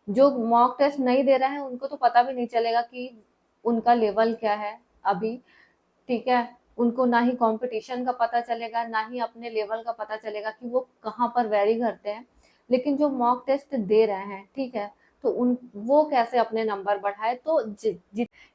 जो mock test नहीं दे रहे हैं उनको तो पता भी नहीं चलेगा कि उनका लेवल क्या है अभी, ठीक है। उनको ना ही कंपटीशन का पता चलेगा, ना ही अपने लेवल का पता चलेगा कि वो कहाँ पर वैरी करते हैं। लेकिन जो मॉक टेस्ट दे रहे हैं, ठीक है, तो उन वो कैसे अपने नंबर बढ़ाए। तो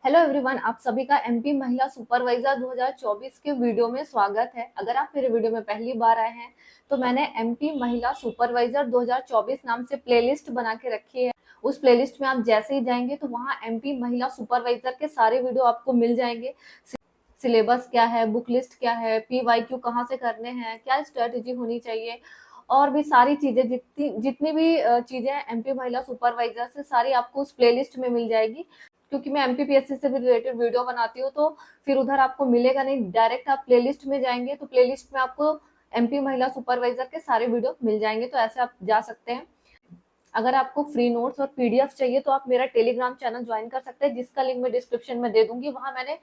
हेलो एवरीवन, आप सभी का एमपी महिला सुपरवाइजर 2024 के वीडियो में स्वागत है। अगर आप मेरे वीडियो में पहली बार आए हैं तो मैंने एमपी महिला सुपरवाइजर 2024 नाम से प्लेलिस्ट बना के रखी है। उस प्लेलिस्ट में आप जैसे ही जाएंगे तो वहाँ एमपी महिला सुपरवाइजर के सारे वीडियो आपको मिल जाएंगे। सिलेबस क्या है, बुक लिस्ट क्या है, पीवाईक्यू कहाँ से करने हैं, क्या स्ट्रेटेजी होनी चाहिए, और भी सारी चीजें, जितनी जितनी भी चीजें एमपी महिला सुपरवाइजर से सारी आपको उस प्लेलिस्ट में मिल जाएगी। क्योंकि मैं एमपीपीएससी से भी रिलेटेड वीडियो बनाती हूँ तो फिर उधर आपको मिलेगा नहीं, डायरेक्ट आप प्लेलिस्ट में जाएंगे तो प्लेलिस्ट में आपको एमपी महिला सुपरवाइजर के सारे वीडियो मिल जाएंगे। तो ऐसे आप जा सकते हैं। अगर आपको फ्री नोट्स और पीडीएफ चाहिए तो आप मेरा टेलीग्राम चैनल ज्वाइन कर सकते हैं, जिसका लिंक मैं डिस्क्रिप्शन में दे दूंगी। वहां मैंने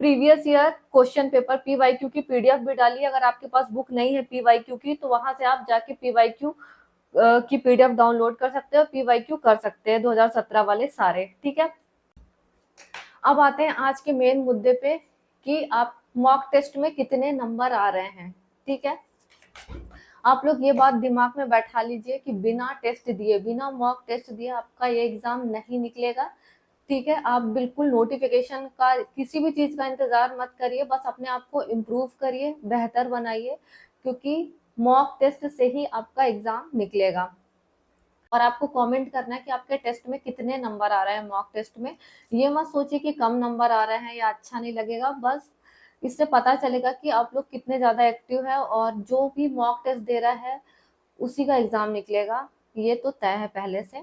previous year question paper PYQ की पीडीएफ भी डाली है। अगर आपके पास बुक नहीं है पीवाईक्यू की तो वहां से आप जाके पीवाईक्यू की पीडीएफ डाउनलोड कर सकते हो, पीवाईक्यू कर सकते हैं 2017 वाले सारे, ठीक है। अब आते हैं आज के मेन मुद्दे पे कि आप मॉक टेस्ट में कितने नंबर आ रहे हैं, ठीक है। आप लोग ये बात दिमाग में बैठा लीजिए कि बिना टेस्ट दिए, बिना मॉक टेस्ट दिए आपका ये एग्जाम नहीं निकलेगा, ठीक है। आप बिल्कुल नोटिफिकेशन का, किसी भी चीज का इंतजार मत करिए, बस अपने आप को इम्प्रूव करिए, बेहतर बनाइए, क्योंकि मॉक टेस्ट से ही आपका एग्जाम निकलेगा। और आपको कमेंट करना है कि आपके टेस्ट में कितने नंबर आ रहे हैं मॉक टेस्ट में। ये मत सोचिए कि कम नंबर आ रहे हैं या अच्छा नहीं लगेगा, बस इससे पता चलेगा कि आप लोग कितने ज्यादा एक्टिव है, और जो भी मॉक टेस्ट दे रहा है उसी का एग्जाम निकलेगा, ये तो तय है पहले से।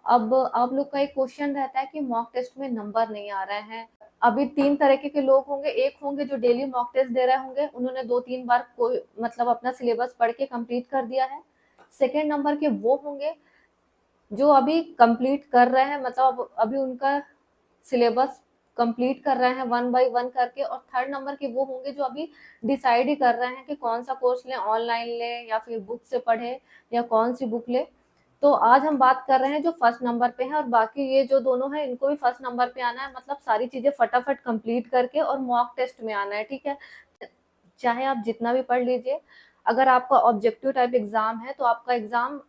अब आप लोग का एक क्वेश्चन रहता है कि मॉक टेस्ट में नंबर नहीं आ रहे हैं। अभी तीन तरीके के लोग होंगे। एक होंगे जो डेली मॉक टेस्ट दे रहे होंगे, उन्होंने 2-3 बार कोई मतलब अपना सिलेबस पढ़ के कंप्लीट कर दिया है। सेकेंड नंबर के वो होंगे जो अभी कंप्लीट कर रहे हैं, मतलब अभी उनका सिलेबस कंप्लीट कर रहे हैं वन बाय वन करके। और थर्ड नंबर के वो होंगे जो अभी डिसाइड ही कर रहे हैं कि कौन सा कोर्स लें, ऑनलाइन लें या फिर बुक से पढ़े या कौन सी बुक ले। तो आज हम बात कर रहे हैं जो फर्स्ट नंबर पे है, और बाकी ये जो दोनों है इनको भी फर्स्ट नंबर पे आना है, मतलब सारी चीजें फटाफट कंप्लीट करके और मॉक टेस्ट में आना है, ठीक है। चाहे आप जितना भी पढ़ लीजिए, अगर आपका ऑब्जेक्टिव टाइप एग्जाम है तो आपका एग्जाम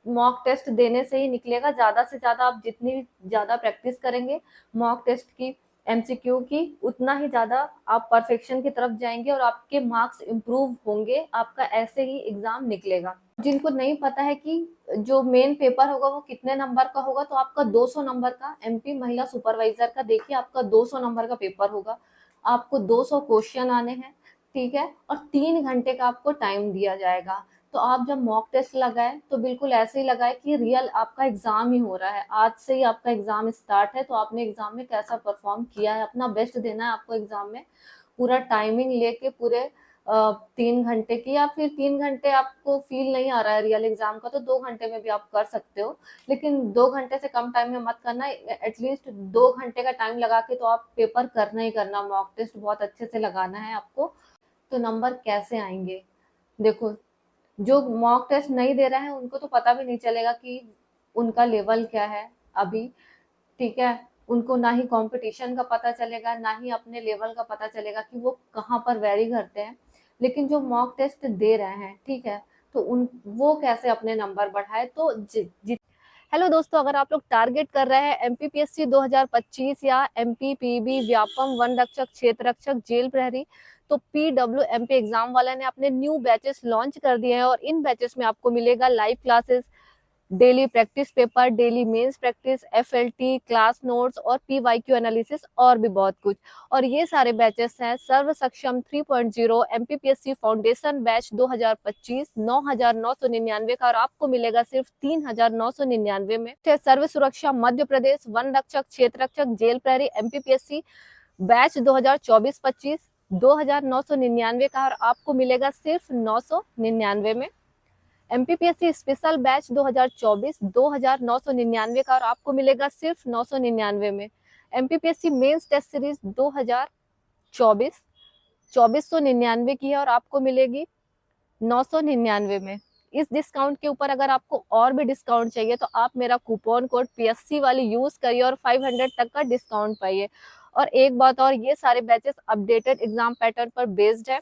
मॉक टेस्ट देने से ही निकलेगा। ज्यादा से ज्यादा आप जितनी ज्यादा प्रैक्टिस करेंगे मॉक टेस्ट की, एमसीक्यू की, उतना ही ज्यादा आप परफेक्शन की तरफ जाएंगे और आपके मार्क्स इंप्रूव होंगे। आपका ऐसे ही एग्जाम निकलेगा। जिनको नहीं पता है कि जो मेन पेपर होगा वो कितने नंबर का होगा, तो आपका 200 नंबर का एमपी महिला सुपरवाइजर का, देखिए आपका 200 नंबर का पेपर होगा। आपको 200 क्वेश्चन आने हैं, ठीक है, और 3 घंटे का आपको टाइम दिया जाएगा। तो आप जब मॉक टेस्ट लगाए तो बिल्कुल ऐसे ही लगाए कि रियल आपका एग्जाम ही हो रहा है। आज से ही आपका एग्जाम स्टार्ट है, तो आपने एग्जाम में कैसा परफॉर्म किया है, अपना बेस्ट देना है आपको एग्जाम में। पूरा टाइमिंग लेके पूरे 3 घंटे की, या फिर 3 घंटे आपको फील नहीं आ रहा है रियल एग्जाम का तो 2 घंटे में भी आप कर सकते हो। लेकिन 2 घंटे से कम टाइम में मत करना, एटलीस्ट 2 घंटे का टाइम लगा के तो आप पेपर करना ही करना। मॉक टेस्ट बहुत अच्छे से लगाना है आपको। तो नंबर कैसे आएंगे, देखो, जो मॉक टेस्ट नहीं दे रहे हैं उनको तो पता भी नहीं चलेगा कि उनका लेवल क्या है अभी, ठीक है। उनको ना ही कंपटीशन का पता चलेगा, ना ही अपने लेवल का पता चलेगा कि वो कहाँ पर वेरी करते हैं। लेकिन जो मॉक टेस्ट दे रहे हैं, ठीक है, तो उन वो कैसे अपने नंबर बढ़ाए। तो हेलो दोस्तों, अगर आप लोग टारगेट कर रहे हैं एमपीपीएससी 2025 या एमपीपीबी व्यापम वन रक्षक, क्षेत्र रक्षक, जेल प्रहरी, तो पीडब्ल्यूएमपी एग्जाम वाले ने अपने न्यू बैचेस लॉन्च कर दिए हैं। और इन बैचेस में आपको मिलेगा live classes, daily practice paper, daily mains practice, FLT, class notes और पीवाईक्यू एनालिसिस, और भी बहुत कुछ। और ये सारे बैचेस हैं सर्व सक्षम 3.0 एमपीपीएससी फाउंडेशन बैच 2025 9,999 का, और आपको मिलेगा सिर्फ 3,999 में। सर्व सुरक्षा मध्य प्रदेश, वन रक्षक, क्षेत्र रक्षक, जेल प्रहरी, एमपीपीएससी बैच 2024-25 2,999 का, और आपको मिलेगा सिर्फ 999 में। एमपीपीएससी स्पेशल बैच 2024 2,999 का, और आपको मिलेगा सिर्फ 999 में। एमपीपीएससी मेंस टेस्ट सीरीज 2024 2499 की है और आपको मिलेगी 999 में। इस डिस्काउंट के ऊपर अगर आपको और भी डिस्काउंट चाहिए तो आप मेरा कूपन कोड PSC वाली यूज करिए और 500 तक का डिस्काउंट पाइए। और एक बात और, ये सारे बैचेस अपडेटेड एग्जाम पैटर्न पर बेस्ड है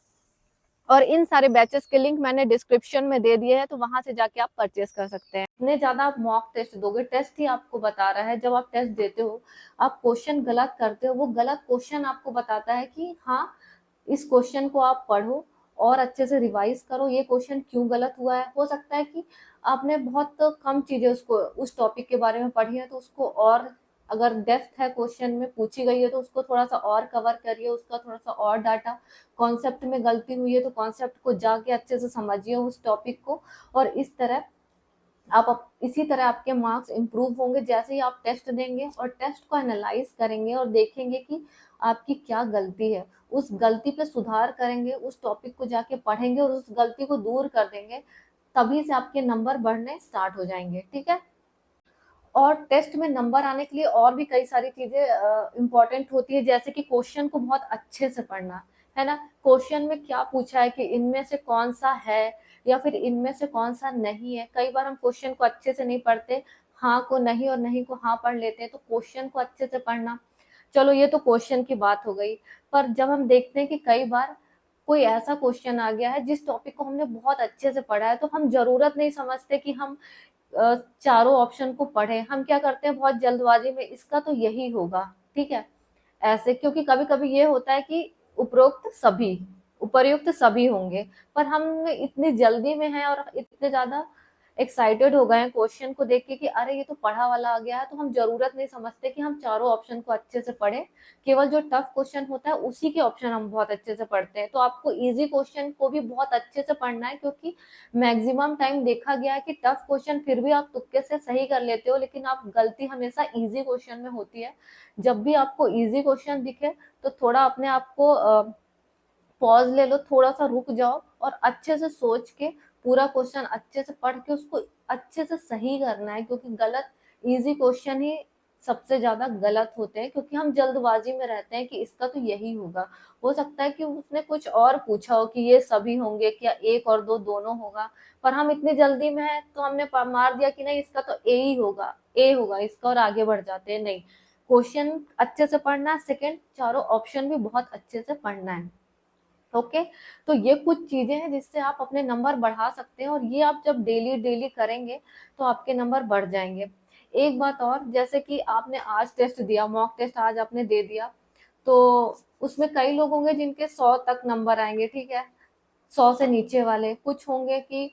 और इन सारे बैचेस के लिंक मैंने डिस्क्रिप्शन में दे दिए हैं, तो वहां से जाके आप परचेस कर सकते हैं। इतने ज्यादा आप मॉक टेस्ट दोगे, टेस्ट ही आपको बता रहा है, जब आप टेस्ट देते हो आप क्वेश्चन गलत करते हो, वो गलत क्वेश्चन आपको बताता है कि हाँ इस क्वेश्चन को आप पढ़ो और अच्छे से रिवाइज करो, ये क्वेश्चन क्यों गलत हुआ है। हो सकता है कि आपने बहुत कम चीजें उसको उस टॉपिक के बारे में पढ़ी है, तो उसको और अगर डेप्थ है क्वेश्चन में पूछी गई है तो उसको थोड़ा सा और कवर करिए, उसका थोड़ा सा और डाटा, कॉन्सेप्ट में गलती हुई है तो कॉन्सेप्ट को जाके अच्छे से समझिए उस टॉपिक को। और इस तरह इसी तरह आपके मार्क्स इंप्रूव होंगे जैसे ही आप टेस्ट देंगे और टेस्ट को एनालाइज करेंगे और देखेंगे कि आपकी क्या गलती है, उस गलती पे सुधार करेंगे, उस टॉपिक को जाके पढ़ेंगे और उस गलती को दूर कर देंगे, तभी से आपके नंबर बढ़ने स्टार्ट हो जाएंगे। ठीक है। और टेस्ट में नंबर आने के लिए और भी कई सारी चीजें इंपॉर्टेंट होती है, जैसे कि क्वेश्चन को बहुत अच्छे से पढ़ना, है ना। क्वेश्चन में क्या पूछा है कि इनमें से कौन सा है या फिर इनमें से कौन सा नहीं है। कई बार हम क्वेश्चन को अच्छे से नहीं पढ़ते, हाँ को नहीं और नहीं को हाँ पढ़ लेते हैं, तो क्वेश्चन को अच्छे से पढ़ना। चलो ये तो क्वेश्चन की बात हो गई, पर जब हम देखते हैं कि कई बार कोई ऐसा क्वेश्चन आ गया है जिस टॉपिक को हमने बहुत अच्छे से पढ़ा है, तो हम जरूरत नहीं समझते कि हम चारों ऑप्शन को पढ़े, हम क्या करते हैं बहुत जल्दबाजी में इसका तो यही होगा, ठीक है, ऐसे। क्योंकि कभी कभी ये होता है कि उपर्युक्त सभी होंगे, पर हम इतनी जल्दी में हैं और इतने ज्यादा एक्साइटेड हो गए हैं क्वेश्चन को देख के कि अरे ये तो पढ़ा वाला आ गया है, तो हम जरूरत नहीं समझते कि हम चारों ऑप्शन को अच्छे से पढ़े। केवल जो टफ क्वेश्चन होता है उसी के ऑप्शन हम बहुत अच्छे से पढ़ते हैं। तो आपको इजी क्वेश्चन को भी बहुत अच्छे से पढ़ना है, क्योंकि मैक्सिमम टाइम देखा गया है कि टफ क्वेश्चन फिर भी आप तुक्के से सही कर लेते हो, लेकिन आप गलती हमेशा इजी क्वेश्चन में होती है। जब भी आपको इजी क्वेश्चन दिखे तो थोड़ा अपने आप को पॉज ले लो, थोड़ा सा रुक जाओ और अच्छे से सोच के पूरा क्वेश्चन अच्छे से पढ़ के उसको अच्छे से सही करना है। क्योंकि गलत इजी क्वेश्चन ही सबसे ज्यादा गलत होते हैं, क्योंकि हम जल्दबाजी में रहते हैं कि इसका तो यही होगा। हो सकता है कि उसने कुछ और पूछा हो कि ये सभी होंगे क्या, एक और दो दोनों होगा, पर हम इतनी जल्दी में है तो हमने मार दिया कि नहीं इसका तो ए ही होगा, ए होगा इसका, और आगे बढ़ जाते हैं। नहीं, क्वेश्चन अच्छे से पढ़ना है, सेकंड चारों ऑप्शन भी बहुत अच्छे से पढ़ना है। ओके। तो ये कुछ चीजें हैं जिससे आप अपने नंबर बढ़ा सकते हैं, और ये आप जब डेली डेली करेंगे तो आपके नंबर बढ़ जाएंगे। एक बात और, जैसे कि आपने आज टेस्ट दिया, मॉक टेस्ट आज आपने दे दिया, तो उसमें कई लोग होंगे जिनके 100 तक नंबर आएंगे, ठीक है, 100 से नीचे वाले, कुछ होंगे कि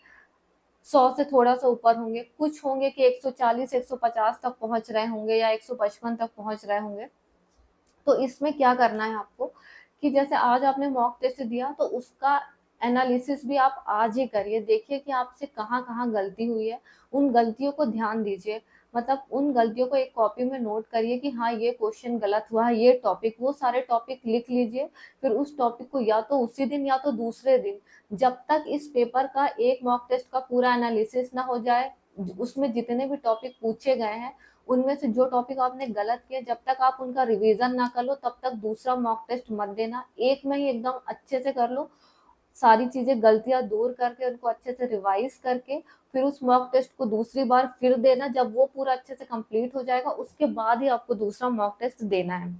100 से थोड़ा सा ऊपर होंगे, कुछ होंगे कि 140 150 तक पहुंच रहे होंगे या 155 तक पहुंच रहे होंगे। तो इसमें क्या करना है आपको कि जैसे आज आपने मॉक टेस्ट दिया तो उसका एनालिसिस भी आप आज ही करिए, देखिए कि आपसे कहाँ कहाँ गलती हुई है, उन गलतियों को ध्यान दीजिए। मतलब उन गलतियों को एक कॉपी में नोट करिए कि हाँ ये क्वेश्चन गलत हुआ है, ये टॉपिक, वो सारे टॉपिक लिख लीजिए। फिर उस टॉपिक को या तो उसी दिन या तो दूसरे दिन, जब तक इस पेपर का एक मॉक टेस्ट का पूरा एनालिसिस ना हो जाए, उसमें जितने भी टॉपिक पूछे गए हैं उनमें से जो टॉपिक आपने गलत किया, जब तक आप उनका रिवीजन ना कर लो तब तक दूसरा मॉक टेस्ट मत देना। एक में ही एकदम अच्छे से कर लो, सारी चीजें गलतियां दूर करके उनको अच्छे से रिवाइज करके फिर उस मॉक टेस्ट को दूसरी बार फिर देना। जब वो पूरा अच्छे से कंप्लीट हो जाएगा उसके बाद ही आपको दूसरा मॉक टेस्ट देना है।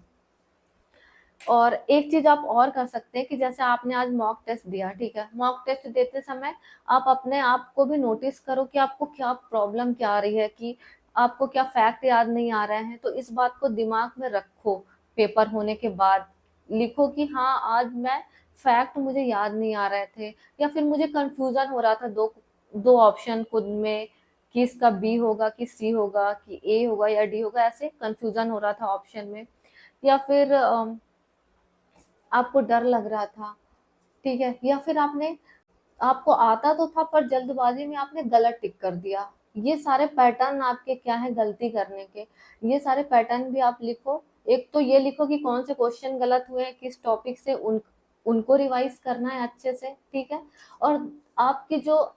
और एक चीज आप और कर सकते हैं कि जैसे आपने आज मॉक टेस्ट दिया, ठीक है, मॉक टेस्ट देते समय आप अपने आप को भी नोटिस करो कि आपको क्या प्रॉब्लम क्या आ रही है, कि आपको क्या फैक्ट याद नहीं आ रहे हैं। तो इस बात को दिमाग में रखो, पेपर होने के बाद लिखो कि हाँ आज मैं फैक्ट मुझे याद नहीं आ रहे थे, या फिर मुझे कंफ्यूजन हो रहा था दो दो ऑप्शन खुद में कि इसका बी होगा कि सी होगा कि ए होगा या डी होगा, ऐसे कंफ्यूजन हो रहा था ऑप्शन में। या फिर आपको डर लग रहा था, ठीक है, या फिर आपको आता तो था पर जल्दबाजी में आपने गलत टिक कर दिया। ये सारे पैटर्न आपके क्या है गलती करने के, ये सारे पैटर्न भी आप लिखो। एक तो ये लिखो कि कौन से क्वेश्चन गलत हुए हैं किस टॉपिक से, उनको रिवाइज करना है अच्छे से, ठीक है। और आपकी जो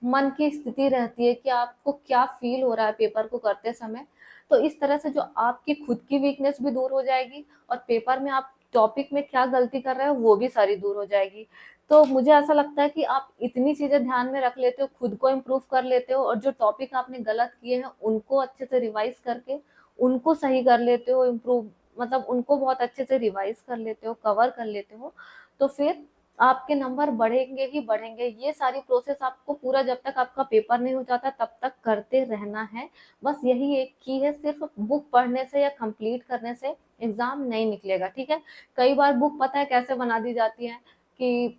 मन की स्थिति रहती है कि आपको क्या फील हो रहा है पेपर को करते समय, तो इस तरह से जो आपकी खुद की वीकनेस भी दूर हो जाएगी और पेपर में आप टॉपिक में क्या गलती कर रहे हो वो भी सारी दूर हो जाएगी। तो मुझे ऐसा लगता है कि आप इतनी चीजें ध्यान में रख लेते हो, खुद को इम्प्रूव कर लेते हो, और जो टॉपिक आपने गलत किए हैं उनको अच्छे से रिवाइज करके उनको सही कर लेते हो, इम्प्रूव मतलब उनको बहुत अच्छे से रिवाइज कर लेते हो, कवर कर लेते हो, तो फिर आपके नंबर बढ़ेंगे ही बढ़ेंगे। ये सारी प्रोसेस आपको पूरा जब तक आपका पेपर नहीं हो जाता तब तक करते रहना है। बस यही एक की है, सिर्फ बुक पढ़ने से या कंप्लीट करने से एग्जाम नहीं निकलेगा, ठीक है। कई बार बुक पता है कैसे बना दी जाती है कि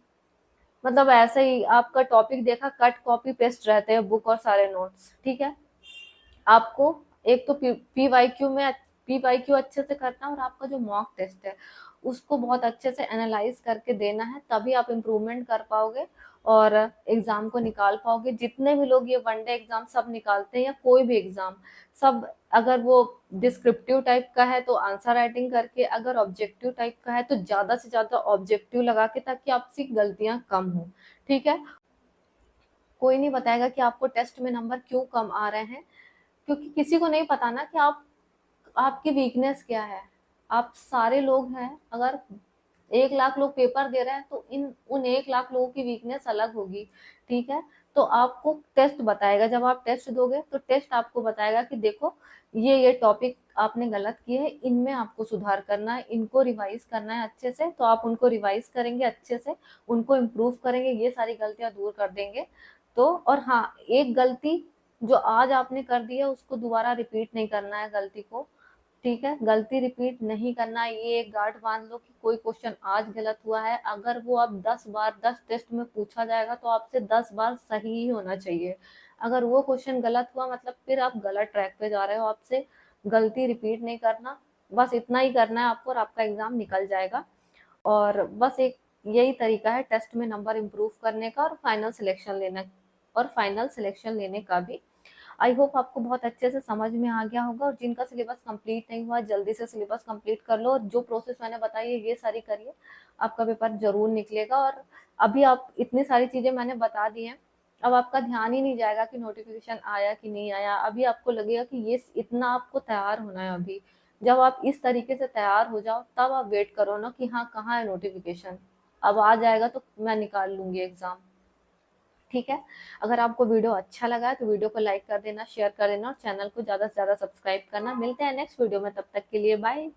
मतलब ऐसे ही आपका टॉपिक देखा, कट कॉपी पेस्ट रहते हैं बुक और सारे नोट्स, ठीक है। आपको एक तो पीवाईक्यू में पीवाईक्यू अच्छे से करना है, और आपका जो मॉक टेस्ट है उसको बहुत अच्छे से एनालाइज करके देना है, तभी आप इम्प्रूवमेंट कर पाओगे और एग्जाम को निकाल पाओगे। जितने भी लोग ये वनडे एग्जाम सब निकालते हैं या कोई भी एग्जाम, सब अगर वो डिस्क्रिप्टिव टाइप का है तो आंसर राइटिंग करके, अगर ऑब्जेक्टिव टाइप का है तो ज्यादा से ज्यादा ऑब्जेक्टिव लगा के, ताकि आपसे गलतियां कम हो, ठीक है। कोई नहीं बताएगा कि आपको टेस्ट में नंबर क्यों कम आ रहे हैं, क्योंकि किसी को नहीं पता ना कि आपकी वीकनेस क्या है। आप सारे लोग हैं, अगर 1 लाख लोग पेपर दे रहे हैं तो इन उन 1 लाख लोगों की वीकनेस अलग होगी, ठीक है। तो आपको टेस्ट बताएगा, जब आप टेस्ट दोगे तो टेस्ट आपको बताएगा कि देखो ये टॉपिक आपने गलत किए हैं, इनमें आपको सुधार करना है, इनको रिवाइज करना है अच्छे से, तो आप उनको रिवाइज करेंगे अच्छे से, उनको इम्प्रूव करेंगे, ये सारी गलतियां दूर कर देंगे। तो और हाँ, एक गलती जो आज आपने कर दी है उसको दोबारा रिपीट नहीं करना है गलती को, ठीक है। गलती रिपीट नहीं करना है, ये एक गार्ड बांध लो कि कोई क्वेश्चन आज गलत हुआ है, अगर वो अब 10 बार 10 टेस्ट में पूछा जाएगा तो आपसे 10 बार सही ही होना चाहिए। अगर वो क्वेश्चन गलत हुआ मतलब फिर आप गलत ट्रैक पे जा रहे हो, आपसे गलती रिपीट नहीं करना, बस इतना ही करना है आपको और आपका एग्जाम निकल जाएगा। और बस एक यही तरीका है टेस्ट में नंबर इम्प्रूव करने का और फाइनल सिलेक्शन लेने का भी। आई होप आपको बहुत अच्छे से समझ में आ गया होगा, और जिनका सिलेबस कंप्लीट नहीं हुआ जल्दी से सिलेबस कंप्लीट कर लो, और जो प्रोसेस मैंने बताई है ये सारी करिए, आपका पेपर जरूर निकलेगा। और अभी आप इतनी सारी चीजें मैंने बता दी हैं, अब आपका ध्यान ही नहीं जाएगा कि नोटिफिकेशन आया कि नहीं आया, अभी आपको लगेगा कि ये इतना आपको तैयार होना है अभी। जब आप इस तरीके से तैयार हो जाओ तब आप वेट करो ना कि हाँ कहाँ है नोटिफिकेशन, अब आ जाएगा तो मैं निकाल लूंगी एग्जाम, ठीक है। अगर आपको वीडियो अच्छा लगा है तो वीडियो को लाइक कर देना, शेयर कर देना, और चैनल को ज्यादा से ज्यादा सब्सक्राइब करना। मिलते हैं नेक्स्ट वीडियो में, तब तक के लिए बाय।